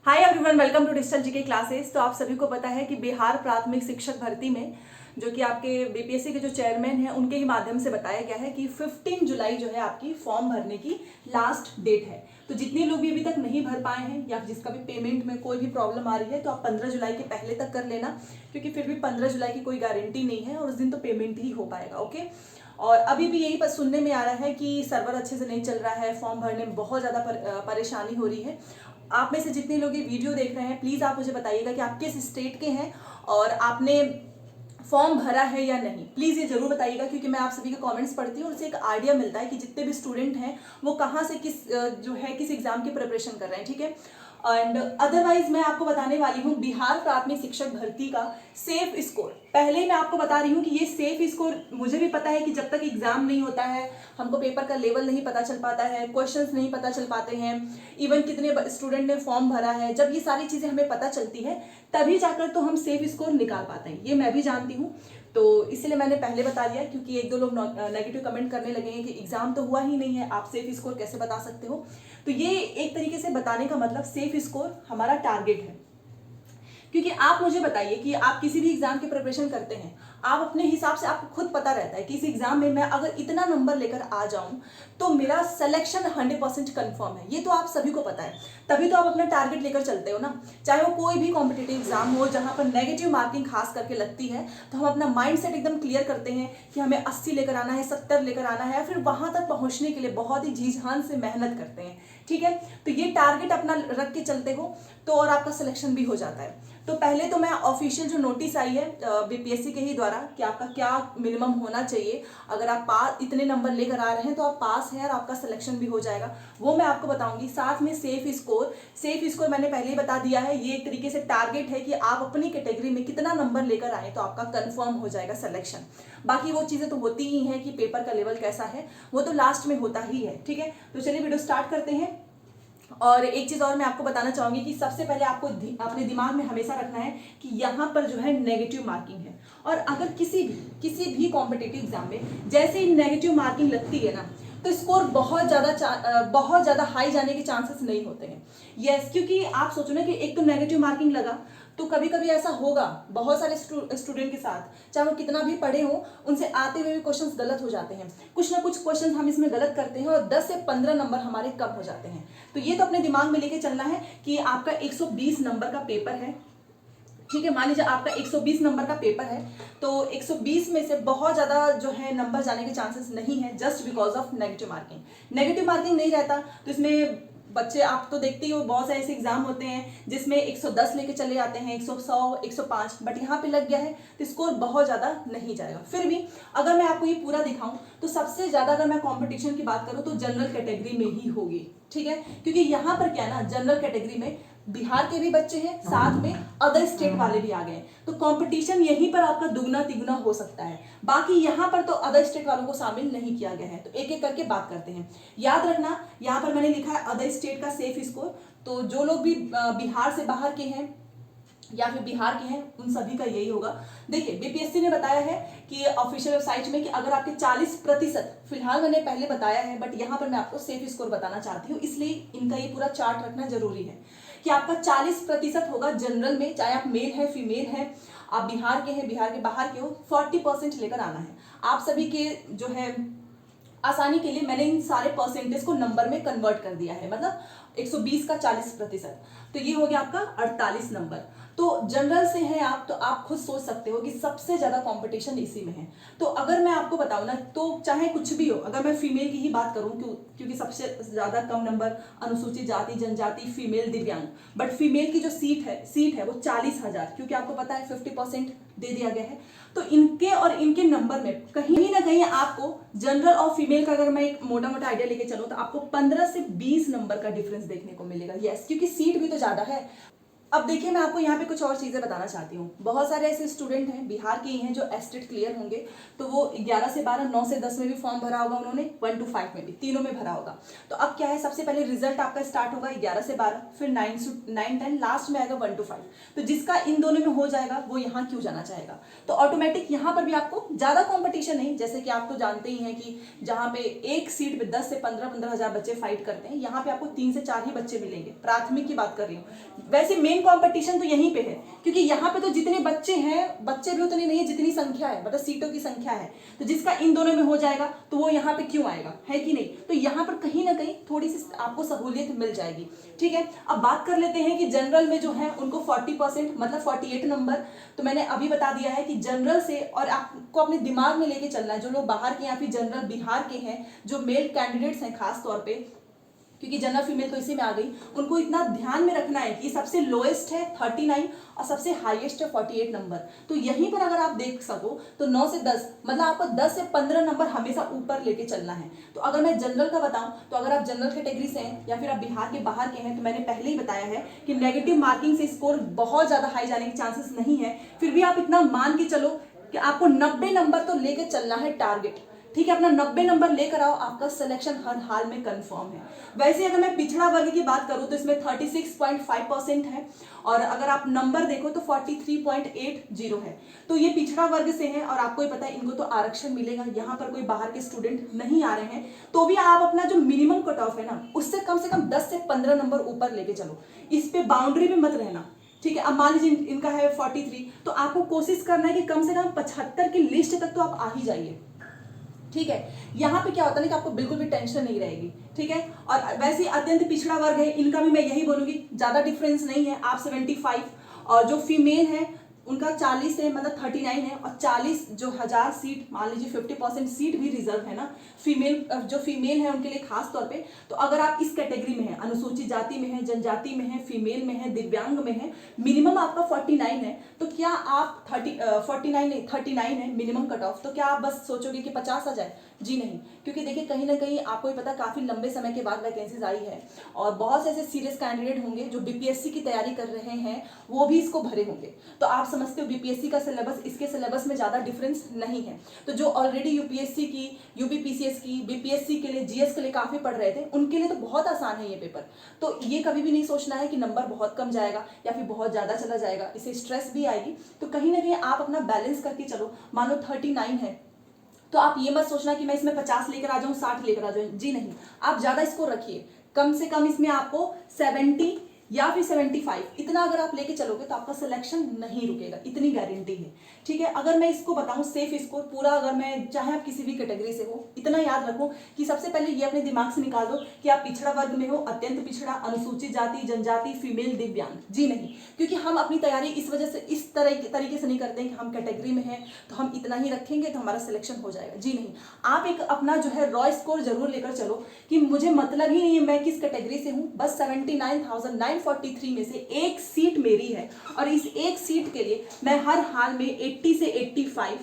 Hi everyone, welcome to digital GK classes. तो आप सभी को पता है कि बिहार प्राथमिक शिक्षक भर्ती में जो कि आपके बीपीएससी के जो चेयरमैन हैं उनके ही माध्यम से बताया गया है कि 15 जुलाई जो है आपकी फॉर्म भरने की लास्ट डेट है। तो जितने लोग भी अभी तक नहीं भर पाए हैं या जिसका भी पेमेंट में कोई भी प्रॉब्लम आ रही है तो आप 15 जुलाई के पहले तक कर लेना, क्योंकि फिर भी 15 जुलाई की कोई गारंटी नहीं है और उस दिन तो पेमेंट ही हो पाएगा। ओके। और अभी भी यही सुनने में आ रहा है कि सर्वर अच्छे से नहीं चल रहा है, फॉर्म भरने में बहुत ज़्यादा परेशानी हो रही है। आप में से जितने लोग ये वीडियो देख रहे हैं प्लीज़ आप मुझे बताइएगा कि आप किस स्टेट के हैं और आपने फॉर्म भरा है या नहीं। प्लीज़ ये जरूर बताइएगा, क्योंकि मैं आप सभी के कमेंट्स पढ़ती हूँ और उससे एक आइडिया मिलता है कि जितने भी स्टूडेंट हैं वो कहाँ से किस एग्जाम की प्रिपरेशन कर रहे हैं। ठीक है। एंड अदरवाइज मैं आपको बताने वाली हूँ बिहार प्राथमिक शिक्षक भर्ती का सेफ स्कोर। पहले ही मैं आपको बता रही हूँ कि ये सेफ स्कोर मुझे भी पता है कि जब तक एग्जाम नहीं होता है हमको पेपर का लेवल नहीं पता चल पाता है, क्वेश्चंस नहीं पता चल पाते हैं, इवन कितने स्टूडेंट ने फॉर्म भरा है, जब ये सारी चीज़ें हमें पता चलती है तभी जाकर तो हम सेफ स्कोर निकाल पाते हैं। ये मैं भी जानती हूँ, तो इसलिए मैंने पहले बता दिया, क्योंकि एक दो लोग नेगेटिव कमेंट करने लगे हैं कि एग्जाम तो हुआ ही नहीं है, आप सेफ स्कोर कैसे बता सकते हो। तो ये एक तरीके से बताने का मतलब सेफ स्कोर हमारा टारगेट है। क्योंकि आप मुझे बताइए कि आप किसी भी एग्जाम की प्रिपरेशन करते हैं, आप अपने हिसाब से आपको खुद पता रहता है कि इस एग्जाम में मैं अगर इतना नंबर लेकर आ जाऊं तो मेरा सिलेक्शन 100% कंफर्म है। ये तो आप सभी को पता है, तभी तो आप अपना टारगेट लेकर चलते हो ना। चाहे वो कोई भी कॉम्पिटिटिव एग्जाम हो जहां पर नेगेटिव मार्किंग खास करके लगती है, तो हम अपना माइंड सेट एकदम क्लियर करते हैं कि हमें 80 लेकर आना है, 70 लेकर आना है, फिर वहां तक पहुंचने के लिए बहुत ही जी जान से मेहनत करते हैं। ठीक है। तो ये टारगेट अपना रख के चलते हो तो और आपका सिलेक्शन भी हो जाता है। तो पहले तो मैं ऑफिशियल जो नोटिस आई है बीपीएससी के ही द्वारा कि आपका क्या मिनिमम होना चाहिए, अगर आप पास इतने नंबर लेकर आ रहे हैं तो आप पास हैं और आपका सिलेक्शन भी हो जाएगा, वो मैं आपको बताऊंगी। साथ में सेफ स्कोर मैंने पहले ही बता दिया है। ये एक तरीके से टारगेट है कि आप अपनी कैटेगरी में कितना नंबर लेकर आए तो आपका कंफर्म हो जाएगा सिलेक्शन। बाकी वो चीज़ें तो होती ही हैं कि पेपर का लेवल कैसा है वो तो लास्ट में होता ही है। ठीक है। तो चलिए वीडियो स्टार्ट करते हैं। और एक चीज और मैं आपको बताना चाहूंगी कि सबसे पहले आपको अपने दिमाग में हमेशा रखना है कि यहाँ पर जो है नेगेटिव मार्किंग है, और अगर किसी भी कॉम्पिटिटिव एग्जाम में जैसे ही नेगेटिव मार्किंग लगती है ना तो स्कोर बहुत ज्यादा हाई जाने के चांसेस नहीं होते हैं। यस, क्योंकि आप सोचो ना कि एक तो नेगेटिव मार्किंग लगा तो कभी कभी ऐसा होगा बहुत सारे स्टूडेंट के साथ, चाहे वो कितना भी पढ़े हो, उनसे आते हुए भी क्वेश्चंस गलत हो जाते हैं। कुछ ना कुछ क्वेश्चंस हम इसमें गलत करते हैं और 10 से 15 नंबर हमारे कम हो जाते हैं। तो ये तो अपने दिमाग में लेके चलना है कि आपका 120 नंबर का पेपर है। ठीक है, मान लीजिए आपका 120 नंबर का पेपर है तो 120 में से बहुत ज्यादा जो है नंबर जाने के चांसेस नहीं है, just because of negative marking नहीं रहता तो इसमें बच्चे, आप तो देखते ही हो बहुत सारे ऐसे एग्जाम होते हैं जिसमें 110 लेके चले जाते हैं, 100 105, बट यहाँ पे लग गया है तो स्कोर बहुत ज्यादा नहीं जाएगा। फिर भी अगर मैं आपको ये पूरा दिखाऊं तो सबसे ज्यादा अगर मैं कंपटीशन की बात करूं तो जनरल कैटेगरी में ही होगी। ठीक है, क्योंकि यहाँ पर क्या है ना, जनरल कैटेगरी में बिहार के भी बच्चे हैं, साथ में अदर स्टेट वाले भी आ गए, तो कंपटीशन यहीं पर आपका दुगना तिगुना हो सकता है। बाकी यहाँ पर तो अदर स्टेट वालों को शामिल नहीं किया गया है। तो एक एक करके बात करते हैं। याद रखना, यहाँ पर मैंने लिखा है अदर स्टेट का सेफ स्कोर, तो जो लोग भी बिहार से बाहर के हैं या फिर बिहार के हैं उन सभी का यही होगा। देखिए, बीपीएससी ने बताया है कि ऑफिशियल वेबसाइट में कि अगर आपके 40%, फिलहाल मैंने पहले बताया है बट यहाँ पर मैं आपको सेफ स्कोर बताना चाहती हूँ, इसलिए इनका ये पूरा चार्ट रखना जरूरी है कि आपका 40% होगा जनरल में, चाहे आप मेल है फीमेल है, आप बिहार के हैं, बिहार के बाहर के हो, 40% लेकर आना है। आप सभी के जो है आसानी के लिए मैंने इन सारे परसेंटेज को नंबर में कन्वर्ट कर दिया है, मतलब 120 का 40%, तो ये हो गया आपका 48 नंबर। तो जनरल से हैं आप तो आप खुद सोच सकते हो कि सबसे ज्यादा कंपटीशन इसी में है। तो अगर मैं आपको बताऊं ना, तो चाहे कुछ भी हो, अगर मैं फीमेल की ही बात करूं क्योंकि सबसे ज्यादा कम नंबर अनुसूचित जाति जनजाति फीमेल दिव्यांग, बट फीमेल की जो सीट है वो 40,000, क्योंकि आपको पता है 50% दे दिया गया है। तो इनके और इनके नंबर में कहीं ना कहीं आपको जनरल और फीमेल का अगर मैं एक मोटा मोटा आइडिया लेके चलूं तो आपको 15 से 20 नंबर का डिफरेंस देखने को मिलेगा। यस, क्योंकि सीट भी तो ज्यादा है। अब देखिए मैं आपको यहाँ पे कुछ और चीज़ें बताना चाहती हूँ। बहुत सारे ऐसे स्टूडेंट हैं बिहार के ही हैं जो एस्टेट क्लियर होंगे, तो वो 11 से 12, 9 से 10 में भी फॉर्म भरा होगा उन्होंने, 1 to 5 में भी, तीनों में भरा होगा। तो अब क्या है, सबसे पहले रिजल्ट आपका स्टार्ट होगा 11 से 12, फिर 9 10, लास्ट में आएगा 1 to 5। तो जिसका इन दोनों में हो जाएगा वो यहाँ क्यों जाना चाहेगा। तो ऑटोमेटिक यहाँ पर भी आपको ज़्यादा कॉम्पिटिशन नहीं, जैसे कि आप तो जानते ही हैं कि जहाँ पे एक सीट पे 10 से 15 हज़ार बच्चे फाइट करते हैं, यहाँ पे आपको 3 से 4 ही बच्चे मिलेंगे। प्राथमिक की बात कर रही हूँ। वैसे मेन कंपटीशन तो यहीं पे है, क्योंकि यहाँ पे तो जितने बच्चे हैं, बच्चे भी उतने नहीं है जितनी संख्या है, मतलब सीटों की संख्या है। तो जिसका इन दोनों में हो जाएगा तो वो यहाँ पे क्यों आएगा, है कि नहीं। तो यहाँ पर कहीं ना कहीं थोड़ी सी आपको सहूलियत मिल जाएगी। ठीक है, अब बात कर लेते हैं कि जनरल में जो है उनको 40% मतलब 48 नंबर। तो मैंने अभी बता दिया है कि जनरल से, और आपको अपने दिमाग में लेके चलना है, जो लोग बाहर के या फिर जनरल बिहार के हैं, जो मेल कैंडिडेट्स हैं खास तौर पे, क्योंकि जनरल फीमेल तो इसी में आ गई, उनको इतना ध्यान में रखना है कि सबसे लोएस्ट है 39 और सबसे हाईएस्ट है 48 नंबर। तो यहीं पर अगर आप देख सको तो 9 से 10 मतलब आपको 10 से 15 नंबर हमेशा ऊपर लेके चलना है। तो अगर मैं जनरल का बताऊं तो अगर आप जनरल कैटेगरी से हैं या फिर आप बिहार के बाहर के हैं, तो मैंने पहले ही बताया है कि नेगेटिव मार्किंग से स्कोर बहुत ज्यादा हाई जाने के चांसेस नहीं है। फिर भी आप इतना मान के चलो कि आपको 90 नंबर तो लेके चलना है टारगेट। ठीक है, अपना 90 नंबर लेकर आओ, आपका सिलेक्शन हर हाल में कंफर्म है। वैसे अगर मैं पिछड़ा वर्ग की बात करूं तो इसमें 36.5% है, और अगर आप नंबर देखो तो 43.80 है। तो ये पिछड़ा वर्ग से हैं और आपको ही पता है इनको तो आरक्षण मिलेगा। यहाँ पर कोई बाहर के स्टूडेंट नहीं आ रहे हैं, तो भी आप अपना जो मिनिमम कट ऑफ है ना, उससे कम 10 से 15 नंबर ऊपर लेके चलो। इस पे बाउंड्री में मत रहना। ठीक है, अब मान लीजिए इनका है 43, तो आपको कोशिश करना है कि कम से कम 75 की लिस्ट तक तो आप आ ही जाइए। ठीक है, यहाँ पे क्या होता है कि आपको बिल्कुल भी टेंशन नहीं रहेगी। ठीक है, और वैसे अत्यंत पिछड़ा वर्ग है, इनका भी मैं यही बोलूंगी, ज्यादा डिफरेंस नहीं है। आप 75, और जो फीमेल है उनका 40 है, मतलब 39 है, और 40 जो 1000 सीट, मान लीजिए 50% सीट भी रिजर्व है ना फीमेल, जो फीमेल है उनके लिए खास तौर पे। तो अगर आप इस कैटेगरी में है, अनुसूचित जाति में है, जनजाति में है, फीमेल में है, दिव्यांग में है, मिनिमम आपका 49 है, तो क्या आप 49 नहीं 39 है मिनिमम कट ऑफ, तो क्या आप बस सोचोगे कि 50 आ जाए? जी नहीं, क्योंकि देखिए कहीं ना कहीं आपको ही पता काफी लंबे समय के बाद वैकेंसीज आई है, और बहुत से ऐसे सीरियस कैंडिडेट होंगे जो बीपीएससी की तैयारी कर रहे हैं, वो भी इसको भरे होंगे। तो आप समझते हो बीपीएससी का सिलेबस इसके सिलेबस में ज्यादा डिफरेंस नहीं है। तो जो ऑलरेडी यूपीएससी की, यूपीपीसीएस की, बीपीएससी के लिए, जीएस के लिए काफी पढ़ रहे थे, उनके लिए तो बहुत आसान है ये पेपर। तो ये कभी भी नहीं सोचना है कि नंबर बहुत कम जाएगा या फिर बहुत ज्यादा चला जाएगा, इससे स्ट्रेस भी आएगी। तो कहीं ना कहीं आप अपना बैलेंस करके चलो। मान लो 39 है, तो आप ये मत सोचना कि मैं इसमें 50 लेकर आ जाऊं, 60 लेकर आ जाऊं। जी नहीं, आप ज्यादा स्कोर रखिए। कम से कम इसमें आपको 70 या फिर 75 इतना अगर आप लेके चलोगे तो आपका सिलेक्शन नहीं रुकेगा, इतनी गारंटी है। ठीक है, अगर मैं इसको बताऊं सेफ स्कोर पूरा, अगर मैं चाहे आप किसी भी कैटेगरी से हो, इतना याद रखो कि सबसे पहले ये अपने दिमाग से निकाल दो कि आप पिछड़ा वर्ग में हो, अत्यंत पिछड़ा, अनुसूचित जाति, जनजाति, फीमेल, दिव्यांग। जी नहीं, क्योंकि हम अपनी तैयारी इस वजह से, इस तरीके से नहीं करते हैं कि हम कैटेगरी में हैं तो हम इतना ही रखेंगे तो हमारा सिलेक्शन हो जाएगा। जी नहीं, आप एक अपना जो है रॉ स्कोर जरूर लेकर चलो कि मुझे मतलब ही नहीं है मैं किस कैटेगरी से हूँ, बस 79,943 में से एक सीट मेरी है, और इस एक सीट के लिए मैं हर हाल में 80 से 85,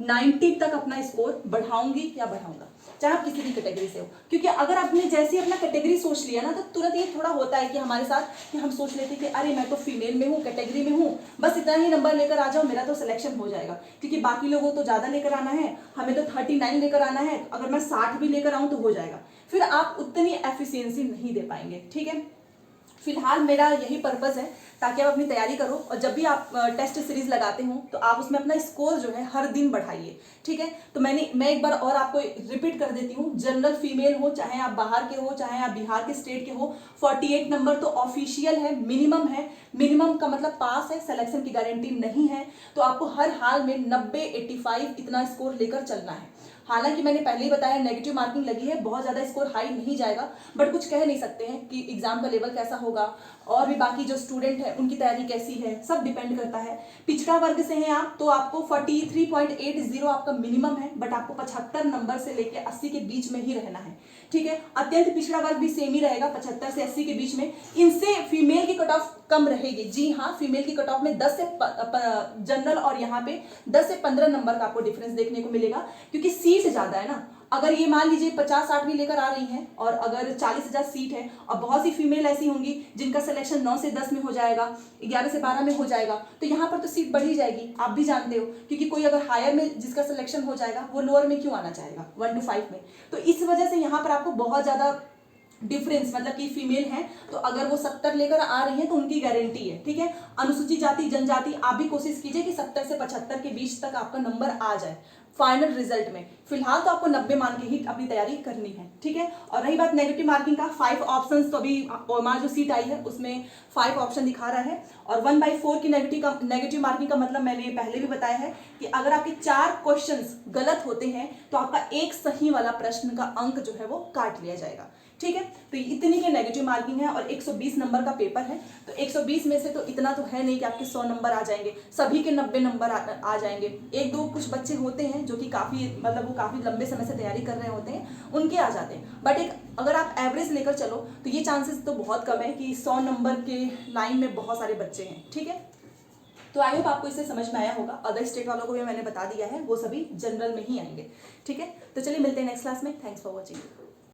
90 तक अपना स्कोर बढ़ाऊंगी या बढ़ाऊंगा, चाहे आप किसी भी कैटेगरी से हो। क्योंकि अगर आपने जैसे अपना कैटेगरी सोच लिया ना, तो तुरंत ये थोड़ा होता है कि हमारे साथ कि हम सोच लेते हैं कि अरे मैं तो फीमेल में हूँ, कैटेगरी में हूँ, बस इतना ही नंबर लेकर आ जाओ, मेरा तो सिलेक्शन हो जाएगा। क्योंकि बाकी लोगों को तो ज्यादा लेकर आना है, हमें तो 39 लेकर आना है, अगर मैं 60 भी लेकर आऊँ तो हो जाएगा। फिर आप उतनी एफिशिएंसी नहीं दे पाएंगे। ठीक है, फिलहाल मेरा यही पर्पस है ताकि आप अपनी तैयारी करो, और जब भी आप टेस्ट सीरीज लगाते हो तो आप उसमें अपना स्कोर जो है हर दिन बढ़ाइए। ठीक है, तो मैं एक बार और आपको रिपीट कर देती हूँ, जनरल फीमेल हो, चाहे आप बाहर के हो, चाहे आप बिहार के स्टेट के हो, 48 नंबर तो ऑफिशियल है, मिनिमम है। मिनिमम का मतलब पास है, सिलेक्शन की गारंटी नहीं है। तो आपको हर हाल में 90, 85 इतना स्कोर लेकर चलना है। हालांकि मैंने पहले ही बताया नेगेटिव मार्किंग लगी है, बहुत ज्यादा स्कोर हाई नहीं जाएगा, बट कुछ कह नहीं सकते हैं कि एग्जाम का लेवल कैसा होगा, और भी बाकी जो स्टूडेंट है उनकी तैयारी कैसी है, सब डिपेंड करता है। पिछड़ा वर्ग से हैं आप तो आपको 43.80 आपका मिनिमम है, बट आपको 75 नंबर से लेकर 80 के बीच में ही रहना है। ठीक है, अत्यंत पिछड़ा वर्ग भी सेम ही रहेगा, 75 से 80 के बीच में। इनसे फीमेल की कट ऑफ कम रहेगी। जी हाँ, फीमेल की कट ऑफ में 10 से जनरल और यहाँ पे 10 से 15 नंबर का आपको डिफरेंस देखने को मिलेगा, क्योंकि सीट ज्यादा है ना। अगर ये मान लीजिए 50-60 भी लेकर आ रही हैं और अगर 40,000 सीट है और बहुत सी फीमेल ऐसी होंगी जिनका सिलेक्शन 9 से 10 में हो जाएगा, 11 से 12 में हो जाएगा, तो यहाँ पर तो सीट बढ़ ही जाएगी, आप भी जानते हो, क्योंकि कोई अगर हायर में जिसका सिलेक्शन हो जाएगा वो लोअर में क्यों आना चाहेगा 1 to 5 में। तो इस वजह से यहाँ पर आपको बहुत ज़्यादा डिफरेंस, मतलब कि फीमेल हैं तो अगर वो 70 लेकर आ रही हैं तो उनकी गारंटी है, ठीक है। अनुसूचित जाति जनजाति आप भी कोशिश कीजिए कि 70 से 75 के बीच तक आपका नंबर आ जाए फाइनल रिजल्ट में। फिलहाल तो आपको 90 मान के ही अपनी तैयारी करनी है, ठीक है। और रही बात नेगेटिव मार्किंग का, 5 ऑप्शंस, तो अभी ओएमआर जो सीट आई है उसमें 5 ऑप्शन दिखा रहा है और 1/4 की नेगेटिव मार्किंग का मतलब मैंने पहले भी बताया है कि अगर आपके 4 क्वेश्चंस गलत होते हैं तो आपका एक सही वाला प्रश्न का अंक जो है वो काट लिया जाएगा, ठीक है। तो इतनी की नेगेटिव मार्किंग है और 120 नंबर का पेपर है, तो 120 में से तो इतना तो है नहीं कि आपके 100 नंबर आ जाएंगे, सभी के 90 नंबर आ जाएंगे। एक दो कुछ बच्चे होते हैं जो कि काफ़ी, मतलब वो काफ़ी लंबे समय से तैयारी कर रहे होते हैं, उनके आ जाते हैं, बट एक अगर आप एवरेज लेकर चलो तो ये चांसेस तो बहुत कम है कि 100 नंबर के लाइन में बहुत सारे बच्चे हैं, ठीक है। तो आई होप आपको इससे समझ में आया होगा। अदर स्टेट वालों को भी मैंने बता दिया है, वो सभी जनरल में ही आएंगे, ठीक है। तो चलिए मिलते हैं नेक्स्ट क्लास में। Thanks for watching.